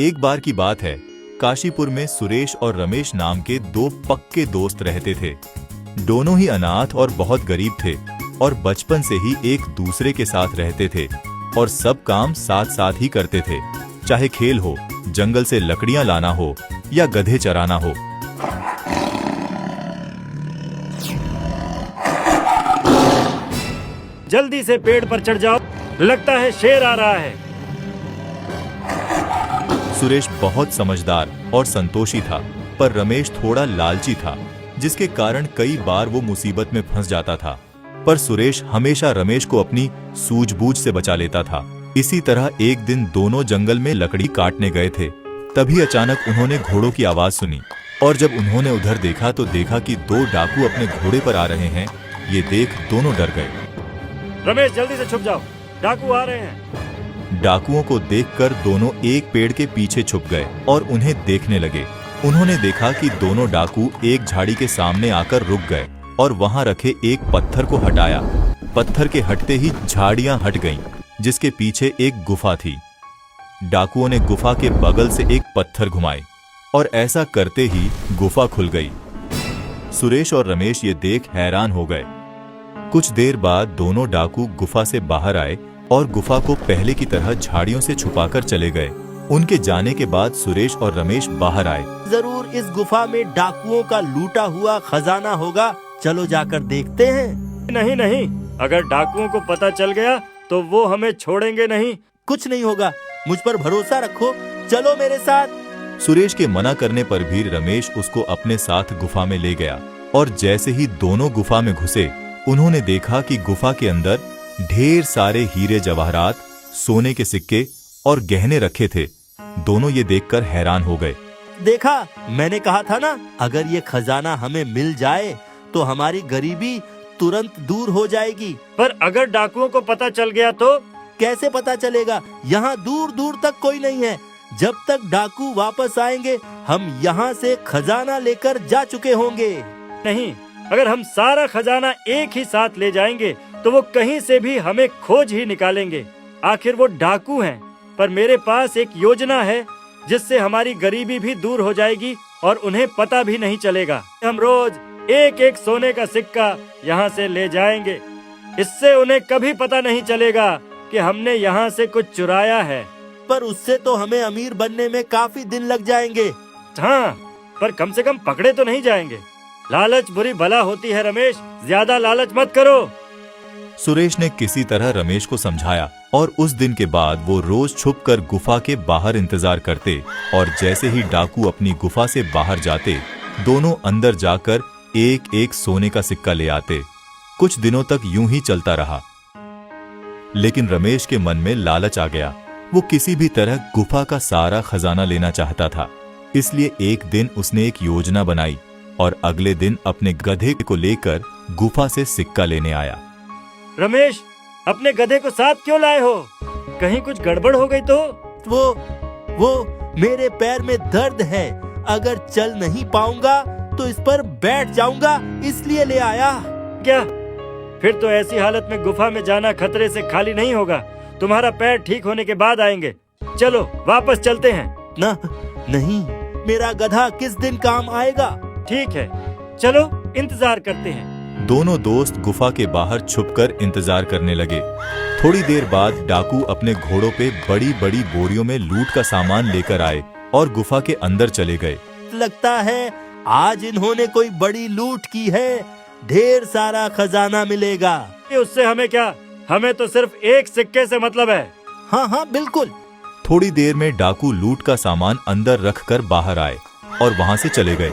एक बार की बात है, काशीपुर में सुरेश और रमेश नाम के दो पक्के दोस्त रहते थे। दोनों ही अनाथ और बहुत गरीब थे और बचपन से ही एक दूसरे के साथ रहते थे और सब काम साथ साथ ही करते थे, चाहे खेल हो, जंगल से लकड़ियां लाना हो या गधे चराना हो। जल्दी से पेड़ पर चढ़ जाओ, लगता है शेर आ रहा है। सुरेश बहुत समझदार और संतोषी था, पर रमेश थोड़ा लालची था, जिसके कारण कई बार वो मुसीबत में फंस जाता था। पर सुरेश हमेशा रमेश को अपनी सूझबूझ से बचा लेता था। इसी तरह एक दिन दोनों जंगल में लकड़ी काटने गए थे। तभी अचानक उन्होंने घोड़ों की आवाज सुनी और जब उन्होंने उधर देखा तो देखा कि दो डाकू अपने घोड़े पर आ रहे हैं। ये देख दोनों डर गए। रमेश जल्दी से छुप जाओ, डाकू आ रहे हैं। डाकुओं को देखकर दोनों एक पेड़ के पीछे छुप गए और उन्हें देखने लगे। उन्होंने देखा कि दोनों डाकू एक झाड़ी के सामने आकर रुक गए और वहां रखे एक पत्थर को हटाया। पत्थर के हटते ही झाड़ियां हट गईं, जिसके पीछे एक गुफा थी। डाकुओं ने गुफा के बगल से एक पत्थर घुमाए और ऐसा करते ही गुफा खुल गई। सुरेश और रमेश ये देख हैरान हो गए। कुछ देर बाद दोनों डाकू गुफा से बाहर आए और गुफा को पहले की तरह झाड़ियों से छुपाकर चले गए। उनके जाने के बाद सुरेश और रमेश बाहर आए। जरूर इस गुफा में डाकुओं का लूटा हुआ खजाना होगा, चलो जाकर देखते हैं। नहीं नहीं, अगर डाकुओं को पता चल गया तो वो हमें छोड़ेंगे नहीं। कुछ नहीं होगा, मुझ पर भरोसा रखो, चलो मेरे साथ। सुरेश के मना करने पर भी रमेश उसको अपने साथ गुफा में ले गया और जैसे ही दोनों गुफा में घुसे, उन्होंने देखा कि गुफा के अंदर ढेर सारे हीरे जवाहरात, सोने के सिक्के और गहने रखे थे। दोनों ये देखकर हैरान हो गए। देखा, मैंने कहा था ना, अगर ये खजाना हमें मिल जाए तो हमारी गरीबी तुरंत दूर हो जाएगी। पर अगर डाकुओं को पता चल गया तो? कैसे पता चलेगा? यहाँ दूर दूर तक कोई नहीं है। जब तक डाकू वापस आएंगे हम यहाँ से खजाना लेकर जा चुके होंगे। नहीं, अगर हम सारा खजाना एक ही साथ ले जाएंगे तो वो कहीं से भी हमें खोज ही निकालेंगे। आखिर वो डाकू हैं। पर मेरे पास एक योजना है जिससे हमारी गरीबी भी दूर हो जाएगी और उन्हें पता भी नहीं चलेगा। हम रोज एक एक सोने का सिक्का यहाँ से ले जाएंगे। इससे उन्हें कभी पता नहीं चलेगा कि हमने यहाँ से कुछ चुराया है। पर उससे तो हमें अमीर बनने में काफी दिन लग जाएंगे। हाँ, पर कम से कम पकड़े तो नहीं जाएंगे। लालच बुरी बला होती है रमेश, ज्यादा लालच मत करो। सुरेश ने किसी तरह रमेश को समझाया और उस दिन के बाद वो रोज छुपकर गुफा के बाहर इंतजार करते और जैसे ही डाकू अपनी गुफा से बाहर जाते, दोनों अंदर जाकर एक एक सोने का सिक्का ले आते। कुछ दिनों तक यूं ही चलता रहा, लेकिन रमेश के मन में लालच आ गया। वो किसी भी तरह गुफा का सारा खजाना लेना चाहता था। इसलिए एक दिन उसने एक योजना बनाई और अगले दिन अपने गधे को लेकर गुफा से सिक्का लेने आया। रमेश, अपने गधे को साथ क्यों लाए हो? कहीं कुछ गड़बड़ हो गई तो? वो मेरे पैर में दर्द है, अगर चल नहीं पाऊंगा तो इस पर बैठ जाऊंगा, इसलिए ले आया। क्या? फिर तो ऐसी हालत में गुफा में जाना खतरे से खाली नहीं होगा। तुम्हारा पैर ठीक होने के बाद आएंगे। चलो वापस चलते हैं। नहीं, मेरा गधा किस दिन काम आएगा? ठीक है, चलो इंतजार करते हैं। दोनों दोस्त गुफा के बाहर छुपकर इंतजार करने लगे। थोड़ी देर बाद डाकू अपने घोड़ों पे बड़ी बड़ी बोरियों में लूट का सामान लेकर आए और गुफा के अंदर चले गए। लगता है आज इन्होंने कोई बड़ी लूट की है, ढेर सारा खजाना मिलेगा। उससे हमें क्या? हमें तो सिर्फ एक सिक्के से मतलब है। हाँ बिल्कुल। थोड़ी देर में डाकू लूट का सामान अंदर रखकर बाहर आए और वहां से चले गए।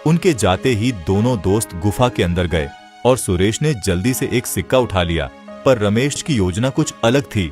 उनके जाते ही दोनों दोस्त गुफा के अंदर गए और सुरेश ने जल्दी से एक सिक्का उठा लिया। पर रमेश की योजना कुछ अलग थी।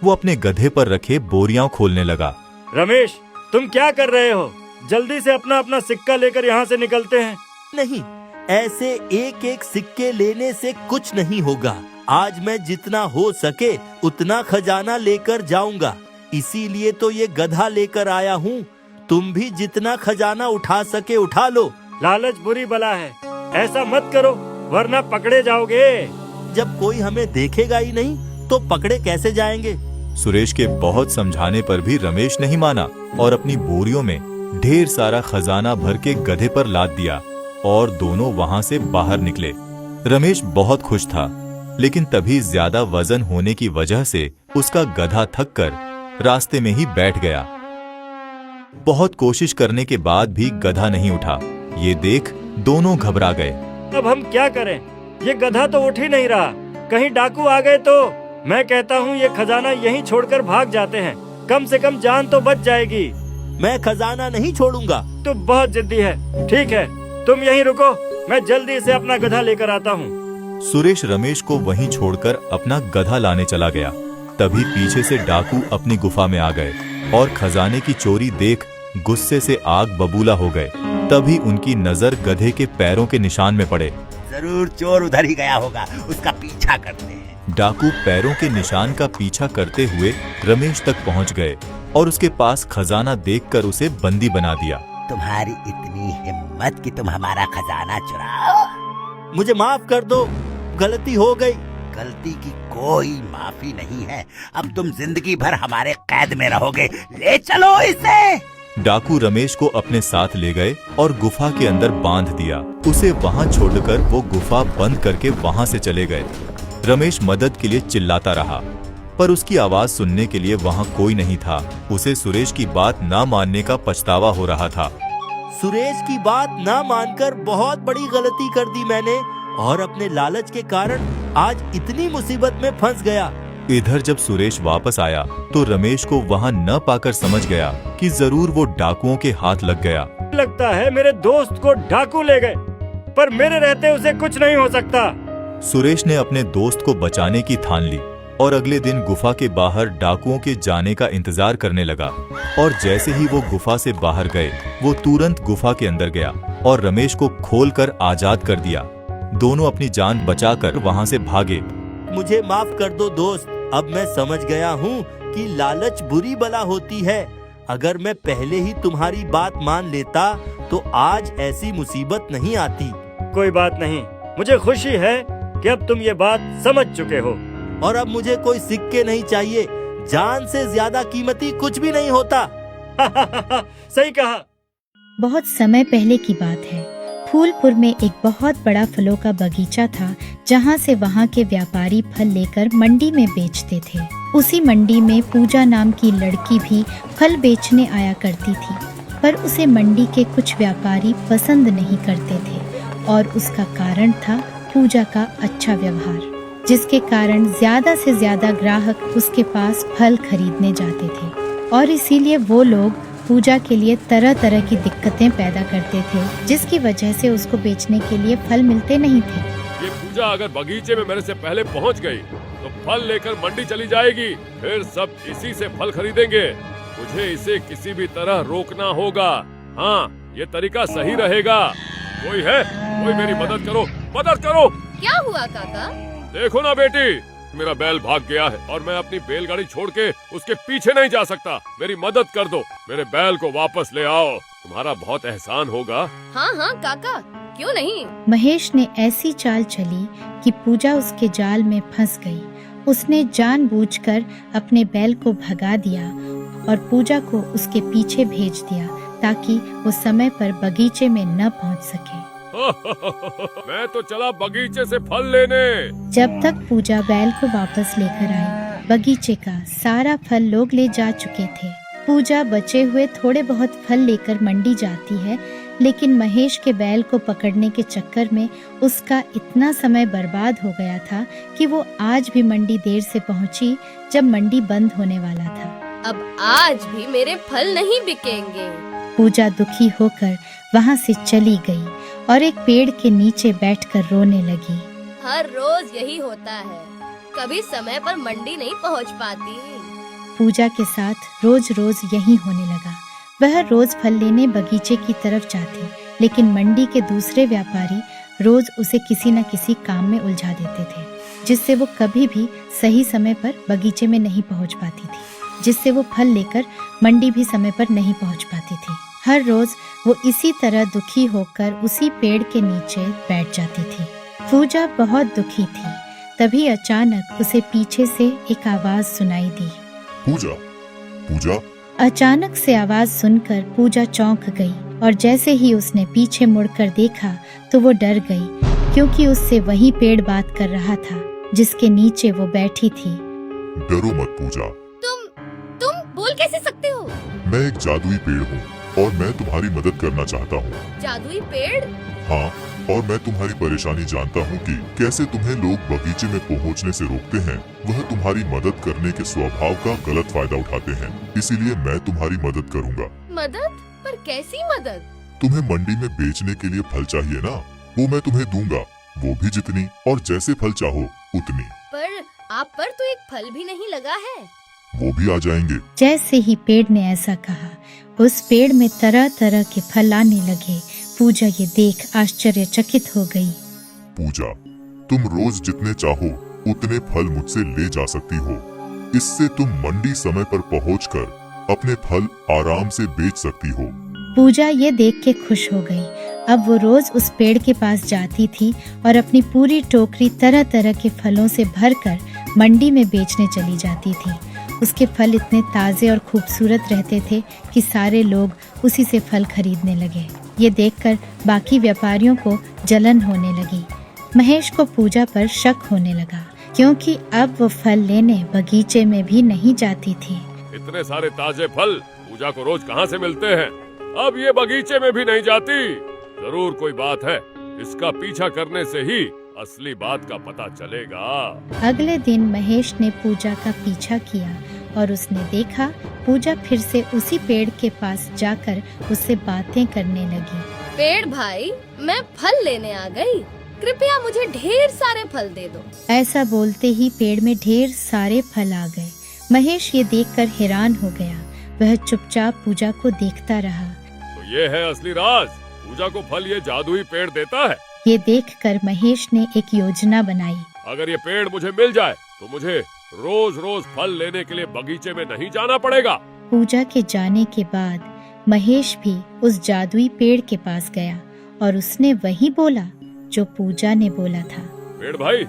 वो अपने गधे पर रखे बोरियां खोलने लगा। रमेश, तुम क्या कर रहे हो? जल्दी से अपना अपना सिक्का लेकर यहाँ से निकलते हैं। नहीं, ऐसे एक एक सिक्के लेने से कुछ नहीं होगा। आज मैं जितना हो सके उतना खजाना लेकर जाऊंगा, इसीलिए तो ये गधा लेकर आया हूँ। तुम भी जितना खजाना उठा सके उठा लो। लालच बुरी बला है, ऐसा मत करो वरना पकड़े जाओगे। जब कोई हमें देखेगा ही नहीं तो पकड़े कैसे जाएंगे? सुरेश के बहुत समझाने पर भी रमेश नहीं माना और अपनी बोरियों में ढेर सारा खजाना भर के गधे पर लाद दिया और दोनों वहां से बाहर निकले। रमेश बहुत खुश था, लेकिन तभी ज्यादा वजन होने की वजह से उसका गधा थककर रास्ते में ही बैठ गया। बहुत कोशिश करने के बाद भी गधा नहीं उठा। ये देख दोनों घबरा गए। अब हम क्या करें? ये गधा तो उठ ही नहीं रहा। कहीं डाकू आ गए तो? मैं कहता हूँ ये खजाना यहीं छोड़कर भाग जाते हैं, कम से कम जान तो बच जाएगी। मैं खजाना नहीं छोड़ूंगा। तू बहुत जिद्दी है। ठीक है, तुम यहीं रुको, मैं जल्दी से अपना गधा लेकर आता हूँ। सुरेश रमेश को वहीं छोड़कर अपना गधा लाने चला गया। तभी पीछे से डाकू अपनी गुफा में आ गए और खजाने की चोरी देख गुस्से से आग बबूला हो गए। तभी उनकी नजर गधे के पैरों के निशान में पड़े। जरूर चोर उधर ही गया होगा, उसका पीछा करते हैं। डाकू पैरों के निशान का पीछा करते हुए रमेश तक पहुंच गए और उसके पास खजाना देखकर उसे बंदी बना दिया। तुम्हारी इतनी हिम्मत कि तुम हमारा खजाना चुराओ? मुझे माफ कर दो, गलती हो गई। गलती की कोई माफी नहीं है। अब तुम जिंदगी भर हमारे कैद में रहोगे। ले चलो इसे। डाकू रमेश को अपने साथ ले गए और गुफा के अंदर बांध दिया। उसे वहां छोड़कर वो गुफा बंद करके वहां से चले गए। रमेश मदद के लिए चिल्लाता रहा, पर उसकी आवाज सुनने के लिए वहां कोई नहीं था। उसे सुरेश की बात ना मानने का पछतावा हो रहा था। सुरेश की बात ना मानकर बहुत बड़ी गलती कर दी मैंने, और अपने लालच के कारण आज इतनी मुसीबत में फंस गया। इधर जब सुरेश वापस आया तो रमेश को वहां न पाकर समझ गया कि जरूर वो डाकुओं के हाथ लग गया। लगता है मेरे दोस्त को डाकू ले गए, पर मेरे रहते उसे कुछ नहीं हो सकता। सुरेश ने अपने दोस्त को बचाने की ठान ली और अगले दिन गुफा के बाहर डाकुओं के जाने का इंतजार करने लगा। और जैसे ही वो गुफा से बाहर गए, वो तुरंत गुफा के अंदर गया और रमेश को खोलकर आजाद कर दिया। दोनों अपनी जान बचाकर वहां से भागे। मुझे माफ कर दो दोस्त, अब मैं समझ गया हूँ कि लालच बुरी बला होती है। अगर मैं पहले ही तुम्हारी बात मान लेता तो आज ऐसी मुसीबत नहीं आती। कोई बात नहीं, मुझे खुशी है कि अब तुम ये बात समझ चुके हो। और अब मुझे कोई सिक्के नहीं चाहिए। जान से ज्यादा कीमती कुछ भी नहीं होता। सही कहा। बहुत समय पहले की बात है। फूलपुर में एक बहुत बड़ा फलों का बगीचा था, जहाँ से वहाँ के व्यापारी फल लेकर मंडी में बेचते थे। उसी मंडी में पूजा नाम की लड़की भी फल बेचने आया करती थी, पर उसे मंडी के कुछ व्यापारी पसंद नहीं करते थे, और उसका कारण था पूजा का अच्छा व्यवहार, जिसके कारण ज्यादा से ज्यादा ग्राहक उसके पास फल खरीदने जाते थे। और इसीलिए वो लोग पूजा के लिए तरह तरह की दिक्कतें पैदा करते थे, जिसकी वजह से उसको बेचने के लिए फल मिलते नहीं थे। ये पूजा अगर बगीचे में मेरे से पहले पहुंच गई तो फल लेकर मंडी चली जाएगी, फिर सब इसी से फल खरीदेंगे। मुझे इसे किसी भी तरह रोकना होगा। हाँ, ये तरीका सही रहेगा। कोई है? कोई मेरी मदद करो, मदद करो। क्या हुआ काका? देखो ना बेटी, मेरा बैल भाग गया है और मैं अपनी बैलगाड़ी छोड़ के उसके पीछे नहीं जा सकता। मेरी मदद कर दो, मेरे बैल को वापस ले आओ। तुम्हारा बहुत एहसान होगा। हाँ हाँ काका, क्यों नहीं। महेश ने ऐसी चाल चली कि पूजा उसके जाल में फंस गई। उसने जानबूझकर अपने बैल को भगा दिया और पूजा को उसके पीछे भेज दिया, ताकि वो समय पर बगीचे में न पहुंच सके। मैं तो चला बगीचे से फल लेने। जब तक पूजा बैल को वापस लेकर आई, बगीचे का सारा फल लोग ले जा चुके थे। पूजा बचे हुए थोड़े बहुत फल लेकर मंडी जाती है, लेकिन महेश के बैल को पकड़ने के चक्कर में उसका इतना समय बर्बाद हो गया था कि वो आज भी मंडी देर से पहुंची, जब मंडी बंद होने वाला था। अब आज भी मेरे फल नहीं बिकेंगे। पूजा दुखी होकर वहाँ से चली गई और एक पेड़ के नीचे बैठकर रोने लगी। हर रोज यही होता है, कभी समय पर मंडी नहीं पहुंच पाती। पूजा के साथ रोज रोज यही होने लगा। वह रोज फल लेने बगीचे की तरफ जाती, लेकिन मंडी के दूसरे व्यापारी रोज उसे किसी न किसी काम में उलझा देते थे, जिससे वो कभी भी सही समय पर बगीचे में नहीं पहुंच पाती थी, जिससे वो फल लेकर मंडी भी समय पर नहीं पहुंच पाती थी। हर रोज वो इसी तरह दुखी होकर उसी पेड़ के नीचे बैठ जाती थी। पूजा बहुत दुखी थी। तभी अचानक उसे पीछे से एक आवाज सुनाई दी। पूजा, पूजा। अचानक से आवाज सुनकर पूजा चौंक गई और जैसे ही उसने पीछे मुड़कर देखा तो वो डर गई, क्योंकि उससे वही पेड़ बात कर रहा था जिसके नीचे वो बैठी थी। डरो मत पूजा। तुम बोल कैसे सकते हो? मैं एक जादुई पेड़ हूँ और मैं तुम्हारी मदद करना चाहता हूँ। जादुई पेड़? हाँ, और मैं तुम्हारी परेशानी जानता हूँ कि कैसे तुम्हें लोग बगीचे में पहुँचने से रोकते हैं। वह तुम्हारी मदद करने के स्वभाव का गलत फायदा उठाते हैं, इसीलिए मैं तुम्हारी मदद करूँगा। मदद? पर कैसी मदद? तुम्हें मंडी में बेचने के लिए फल चाहिए ना, वो मैं तुम्हें दूंगा, वो भी जितनी और जैसे फल चाहो उतनी। पर आप पर तो एक फल भी नहीं लगा है। वो भी आ जाएंगे। जैसे ही पेड़ ने ऐसा कहा, उस पेड़ में तरह तरह के फल आने लगे। पूजा ये देख आश्चर्यचकित हो गई। पूजा, तुम रोज जितने चाहो उतने फल मुझसे ले जा सकती हो। इससे तुम मंडी समय पर पहुंचकर अपने फल आराम से बेच सकती हो। पूजा ये देख के खुश हो गई। अब वो रोज उस पेड़ के पास जाती थी और अपनी पूरी टोकरी तरह तरह के फलों से भरकर मंडी में बेचने चली जाती थी। उसके फल इतने ताजे और खूबसूरत रहते थे कि सारे लोग उसी से फल खरीदने लगे। ये देखकर बाकी व्यापारियों को जलन होने लगी। महेश को पूजा पर शक होने लगा, क्योंकि अब वो फल लेने बगीचे में भी नहीं जाती थी। इतने सारे ताजे फल पूजा को रोज कहाँ से मिलते हैं? अब ये बगीचे में भी नहीं जाती। जरूर कोई बात है, इसका पीछा करने से ही असली बात का पता चलेगा। अगले दिन महेश ने पूजा का पीछा किया और उसने देखा पूजा फिर से उसी पेड़ के पास जाकर उससे बातें करने लगी। पेड़ भाई, मैं फल लेने आ गई, कृपया मुझे ढेर सारे फल दे दो। ऐसा बोलते ही पेड़ में ढेर सारे फल आ गए। महेश ये देखकर हैरान हो गया। वह चुपचाप पूजा को देखता रहा। तो ये है असली राज, पूजा को फल ये जादुई पेड़ देता है। ये देखकर महेश ने एक योजना बनाई। अगर ये पेड़ मुझे मिल जाए तो मुझे रोज रोज फल लेने के लिए बगीचे में नहीं जाना पड़ेगा। पूजा के जाने के बाद महेश भी उस जादुई पेड़ के पास गया और उसने वही बोला जो पूजा ने बोला था। पेड़ भाई,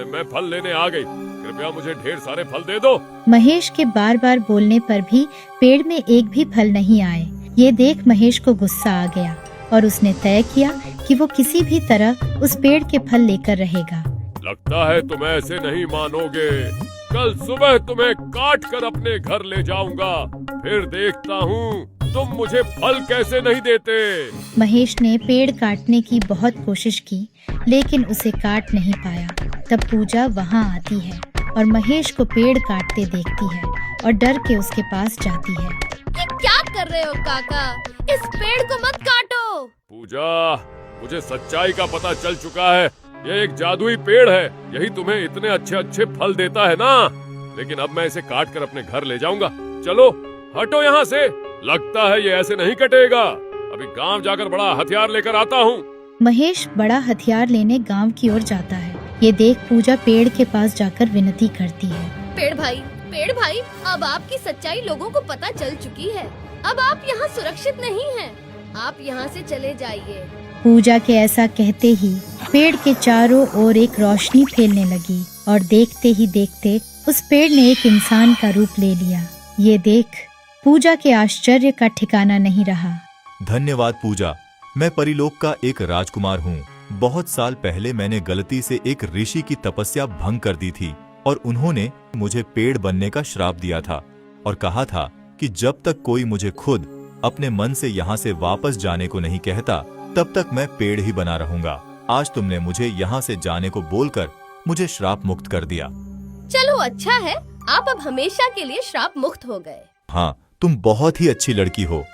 मैं फल लेने आ गई, कृपया मुझे ढेर सारे फल दे दो। महेश के बार बार बोलने पर भी पेड़ में एक भी फल नहीं आए। ये देख महेश को गुस्सा आ गया और उसने तय किया कि वो किसी भी तरह उस पेड़ के फल लेकर रहेगा। लगता है तुम ऐसे नहीं मानोगे। कल सुबह तुम्हें काट कर अपने घर ले जाऊंगा, फिर देखता हूँ तुम मुझे फल कैसे नहीं देते। महेश ने पेड़ काटने की बहुत कोशिश की, लेकिन उसे काट नहीं पाया। तब पूजा वहाँ आती है और महेश को पेड़ काटते देखती है और डर के उसके पास जाती है। ये क्या कर रहे हो काका? इस पेड़ को मत काटो। पूजा, मुझे सच्चाई का पता चल चुका है। ये एक जादुई पेड़ है, यही तुम्हें इतने अच्छे अच्छे फल देता है ना। लेकिन अब मैं इसे काट कर अपने घर ले जाऊंगा। चलो हटो यहाँ से, लगता है ये ऐसे नहीं कटेगा। अभी गांव जाकर बड़ा हथियार लेकर आता हूँ। महेश बड़ा हथियार लेने गांव की ओर जाता है। ये देख पूजा पेड़ के पास जाकर विनती करती है। पेड़ भाई, अब आपकी सच्चाई लोगों को पता चल चुकी है। अब आप यहाँ सुरक्षित नहीं हैं। आप यहाँ से चले जाइए। पूजा के ऐसा कहते ही पेड़ के चारों ओर एक रोशनी फैलने लगी और देखते ही देखते उस पेड़ ने एक इंसान का रूप ले लिया। ये देख पूजा के आश्चर्य का ठिकाना नहीं रहा। धन्यवाद पूजा, मैं परिलोक का एक राजकुमार हूँ। बहुत साल पहले मैंने गलती से एक ऋषि की तपस्या भंग कर दी थी और उन्होंने मुझे पेड़ बनने का श्राप दिया था और कहा था कि जब तक कोई मुझे खुद अपने मन से यहाँ से वापस जाने को नहीं कहता, तब तक मैं पेड़ ही बना रहूंगा। आज तुमने मुझे यहाँ से जाने को बोलकर मुझे श्राप मुक्त कर दिया। चलो अच्छा है, आप अब हमेशा के लिए श्राप मुक्त हो गए। हाँ, तुम बहुत ही अच्छी लड़की हो।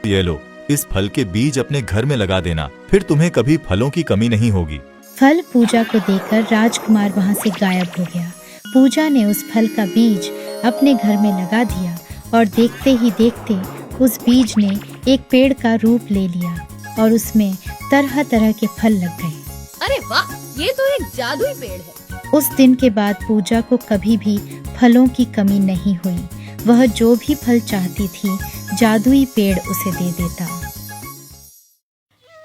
ये लो, इस फल के बीज अपने घर में लगा देना, फिर तुम्हें कभी फलों की कमी नहीं होगी। फल पूजा को देकर राजकुमार वहाँ से गायब हो गया। पूजा ने उस फल का बीज अपने घर में लगा दिया और देखते ही देखते उस बीज ने एक पेड़ का रूप ले लिया और उसमें तरह तरह के फल लग गए। अरे वाह, ये तो एक जादुई पेड़ है। उस दिन के बाद पूजा को कभी भी फलों की कमी नहीं हुई। वह जो भी फल चाहती थी, जादुई पेड़ उसे दे देता।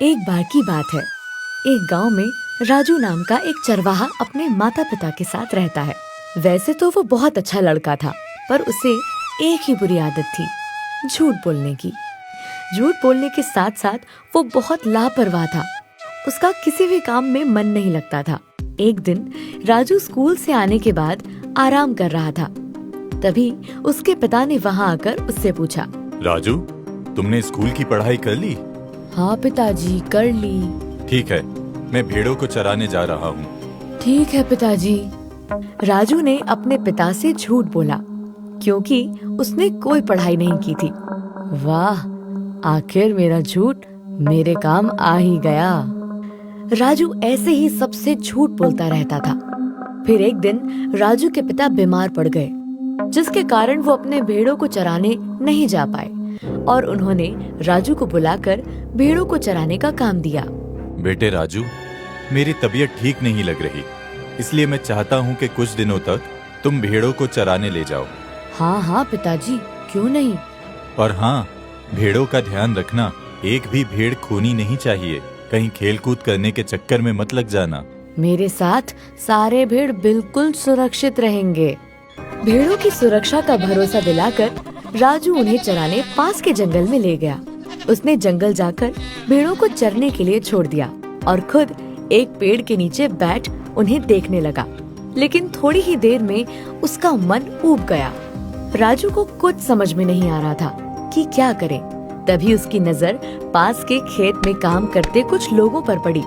एक बार की बात है, एक गांव में राजू नाम का एक चरवाहा अपने माता पिता के साथ रहता है। वैसे तो वो बहुत अच्छा लड़का था, पर उसे एक ही बुरी आदत थी, झूठ बोलने की। झूठ बोलने के साथ साथ वो बहुत लापरवाह था। उसका किसी भी काम में मन नहीं लगता था। एक दिन राजू स्कूल से आने के बाद आराम कर रहा था। तभी उसके पिता ने वहाँ आकर उससे पूछा, राजू, तुमने स्कूल की पढ़ाई कर ली? हाँ पिताजी, कर ली। ठीक है, मैं भेड़ों को चराने जा रहा हूँ। ठीक है पिताजी। राजू ने अपने पिता से झूठ बोला क्योंकि उसने कोई पढ़ाई नहीं की थी। वाह, आखिर मेरा झूठ मेरे काम आ ही गया। राजू ऐसे ही सबसे झूठ बोलता रहता था। फिर एक दिन राजू के पिता बीमार पड़ गए, जिसके कारण वो अपने भेड़ों को चराने नहीं जा पाए और उन्होंने राजू को बुलाकर भेड़ों को चराने का काम दिया। बेटे राजू, मेरी तबीयत ठीक नहीं लग रही, इसलिए मैं चाहता हूँ कि कुछ दिनों तक तुम भेड़ों को चराने ले जाओ। हाँ हाँ पिताजी, क्यों नहीं। और हाँ, भेड़ों का ध्यान रखना, एक भी भेड़ खोनी नहीं चाहिए। कहीं खेल कूद करने के चक्कर में मत लग जाना। मेरे साथ सारे भेड़ बिल्कुल सुरक्षित रहेंगे। भेड़ों की सुरक्षा का भरोसा दिलाकर राजू उन्हें चराने पास के जंगल में ले गया। उसने जंगल जाकर भेड़ों को चरने के लिए छोड़ दिया और खुद एक पेड़ के नीचे बैठ उन्हें देखने लगा। लेकिन थोड़ी ही देर में उसका मन ऊब गया। राजू को कुछ समझ में नहीं आ रहा था कि क्या करे। तभी उसकी नजर पास के खेत में काम करते कुछ लोगों पर पड़ी।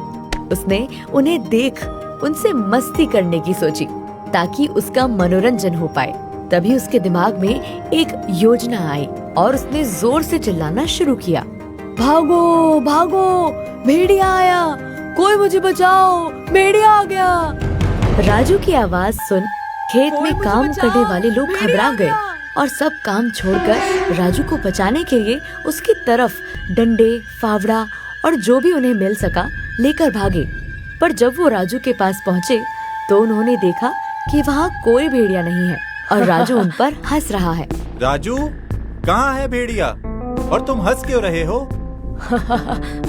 उसने उन्हें देख उनसे मस्ती करने की सोची ताकि उसका मनोरंजन हो पाए। तभी उसके दिमाग में एक योजना आई और उसने जोर से चिल्लाना शुरू किया, भागो भागो, भेड़िया आया, कोई मुझे बचाओ, भेड़िया आ गया। राजू की आवाज सुन खेत में काम करने वाले लोग घबरा गए और सब काम छोड़कर राजू को बचाने के लिए उसकी तरफ डंडे, फावड़ा और जो भी उन्हें मिल सका लेकर भागे। पर जब वो राजू के पास पहुँचे तो उन्होंने देखा कि वहाँ कोई भेड़िया नहीं है और राजू उन पर हंस रहा है। राजू, कहाँ है भेड़िया और तुम हंस क्यों रहे हो?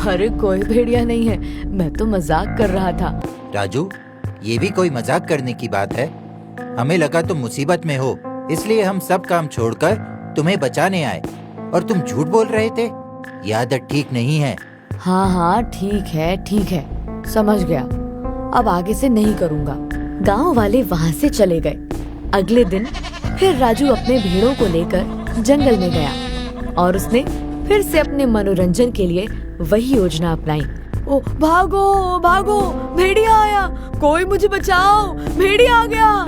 अरे कोई भेड़िया नहीं है, मैं तो मजाक कर रहा था। राजू, ये भी कोई मजाक करने की बात है? हमें लगा तुम मुसीबत में हो, इसलिए हम सब काम छोड़कर तुम्हें बचाने आए और तुम झूठ बोल रहे थे। ये आदत ठीक नहीं है। हाँ हाँ, ठीक है, समझ गया। अब आगे से नहीं करूँगा। गांव वाले वहाँ से चले गए। अगले दिन फिर राजू अपने भेड़ों को लेकर जंगल में गया और उसने फिर से अपने मनोरंजन के लिए वही योजना अपनाई। ओ भागो भागो, भेड़िया आया, कोई मुझे बचाओ, भेड़िया आ गया।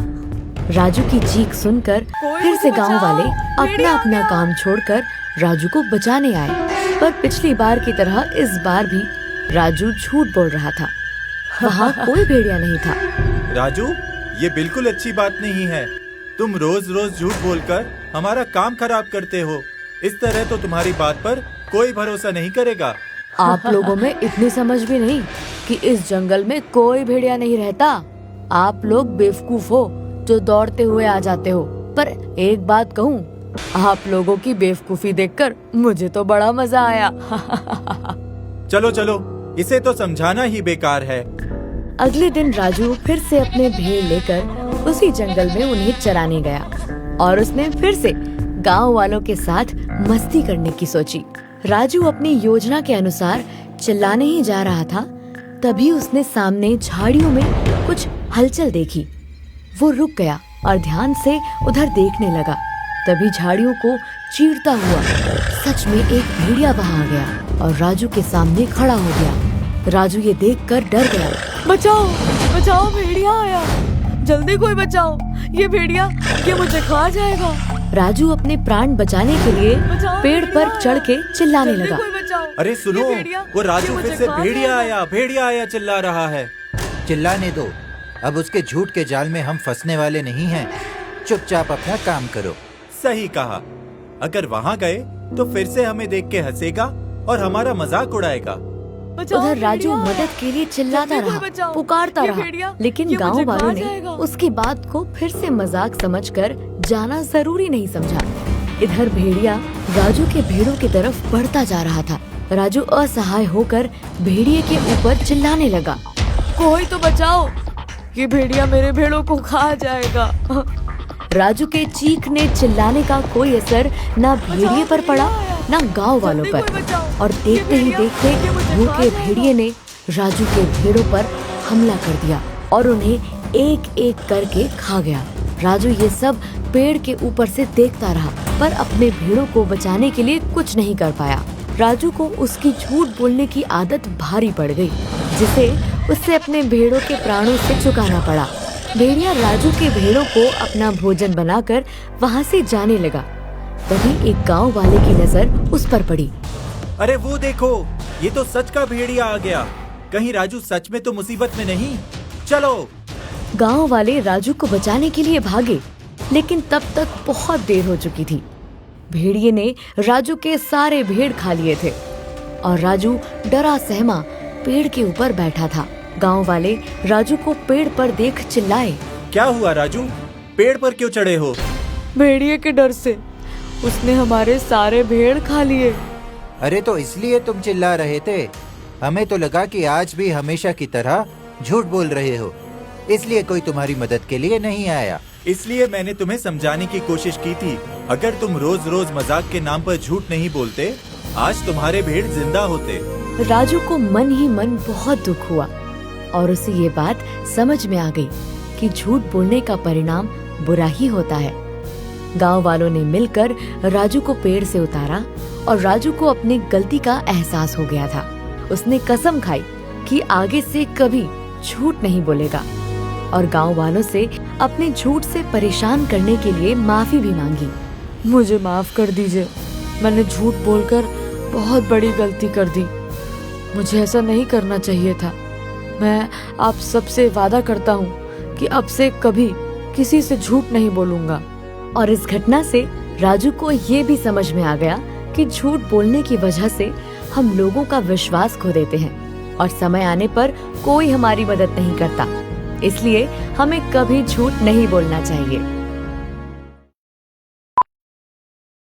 राजू की चीख सुनकर फिर से गांव वाले अपना अपना काम छोड़कर राजू को बचाने आए। पर पिछली बार की तरह इस बार भी राजू झूठ बोल रहा था। वहाँ कोई भेड़िया नहीं था। राजू, ये बिल्कुल अच्छी बात नहीं है। तुम रोज रोज झूठ बोलकर हमारा काम खराब करते हो। इस तरह तो तुम्हारी बात पर कोई भरोसा नहीं करेगा। आप लोगों में इतनी समझ भी नहीं कि इस जंगल में कोई भेड़िया नहीं रहता। आप लोग बेवकूफ हो जो दौड़ते हुए आ जाते हो। पर एक बात कहूँ, आप लोगों की बेवकूफी देखकर मुझे तो बड़ा मजा आया। चलो चलो, इसे तो समझाना ही बेकार है। अगले दिन राजू फिर से अपने भेड़ लेकर उसी जंगल में उन्हें चराने गया और उसने फिर से गांव वालों के साथ मस्ती करने की सोची। राजू अपनी योजना के अनुसार चिल्लाने ही जा रहा था, तभी उसने सामने झाड़ियों में कुछ हलचल देखी। वो रुक गया और ध्यान से उधर देखने लगा। तभी झाड़ियों को चीरता हुआ सच में एक भेड़िया वहाँ आ गया और राजू के सामने खड़ा हो गया। राजू ये देखकर डर गया। बचाओ बचाओ, भेड़िया आया, जल्दी कोई बचाओ, ये भेड़िया ये मुझे खा जाएगा। राजू अपने प्राण बचाने के लिए पेड़ पर चढ़ के चिल्लाने लगा। अरे सुनो, वो राजू फिर से भेड़िया आया चिल्ला रहा है। चिल्लाने दो, अब उसके झूठ के जाल में हम फंसने वाले नहीं हैं। चुपचाप अपना काम करो। सही कहा। अगर वहाँ गए तो फिर से हमें देख के हंसेगा और हमारा मजाक उड़ाएगा। उधर राजू मदद के लिए चिल्लाता रहा, पुकारता रहा, लेकिन गांव वालों ने उसकी बात को फिर से मजाक समझकर जाना जरूरी नहीं समझा। इधर भेड़िया राजू के भेड़ों की तरफ बढ़ता जा रहा था। राजू असहाय होकर भेड़िए के ऊपर चिल्लाने लगा, कोई तो बचाओ, ये भेड़िया मेरे भेड़ों को खा जाएगा। राजू के चीखने चिल्लाने का कोई असर ना भेड़िए पर पड़ा ना गांव वालों पर, और देखते ही देखते भूखे भेड़िए ने राजू के भेड़ों पर हमला कर दिया और उन्हें एक एक करके खा गया। राजू ये सब पेड़ के ऊपर से देखता रहा, पर अपने भेड़ों को बचाने के लिए कुछ नहीं कर पाया। राजू को उसकी झूठ बोलने की आदत भारी पड़ गई, जिसे उससे अपने भेड़ों के प्राणों से चुकाना पड़ा। भेड़िया राजू के भेड़ों को अपना भोजन बनाकर वहाँ से जाने लगा। तभी एक गांव वाले की नजर उस पर पड़ी। अरे वो देखो, ये तो सच का भेड़िया आ गया। कहीं राजू सच में तो मुसीबत में नहीं? चलो। गांव वाले राजू को बचाने के लिए भागे, लेकिन तब तक बहुत देर हो चुकी थी। भेड़िए ने राजू के सारे भेड़ खा लिए थे और राजू डरा सहमा पेड़ के ऊपर बैठा था। गांव वाले राजू को पेड़ पर देख चिल्लाए, क्या हुआ राजू, पेड़ पर क्यों चढ़े हो? भेड़िए के डर से, उसने हमारे सारे भेड़ खा लिए। अरे तो इसलिए तुम चिल्ला रहे थे? हमें तो लगा कि आज भी हमेशा की तरह झूठ बोल रहे हो, इसलिए कोई तुम्हारी मदद के लिए नहीं आया। इसलिए मैंने तुम्हें समझाने की कोशिश की थी। अगर तुम रोज रोज मजाक के नाम पर झूठ नहीं बोलते, आज तुम्हारे भेड़ जिंदा होते। राजू को मन ही मन बहुत दुख हुआ और उसे ये बात समझ में आ गई कि झूठ बोलने का परिणाम बुरा ही होता है। गांव वालों ने मिलकर राजू को पेड़ से उतारा और राजू को अपनी गलती का एहसास हो गया था। उसने कसम खाई कि आगे से कभी झूठ नहीं बोलेगा और गांव वालों से अपने झूठ से परेशान करने के लिए माफी भी मांगी। मुझे माफ कर दीजिए, मैंने झूठ बोलकर बहुत बड़ी गलती कर दी। मुझे ऐसा नहीं करना चाहिए था। मैं आप सबसे वादा करता हूँ कि अब से कभी किसी से झूठ नहीं बोलूंगा। और इस घटना से राजू को ये भी समझ में आ गया कि झूठ बोलने की वजह से हम लोगों का विश्वास खो देते हैं और समय आने पर कोई हमारी मदद नहीं करता। इसलिए हमें कभी झूठ नहीं बोलना चाहिए।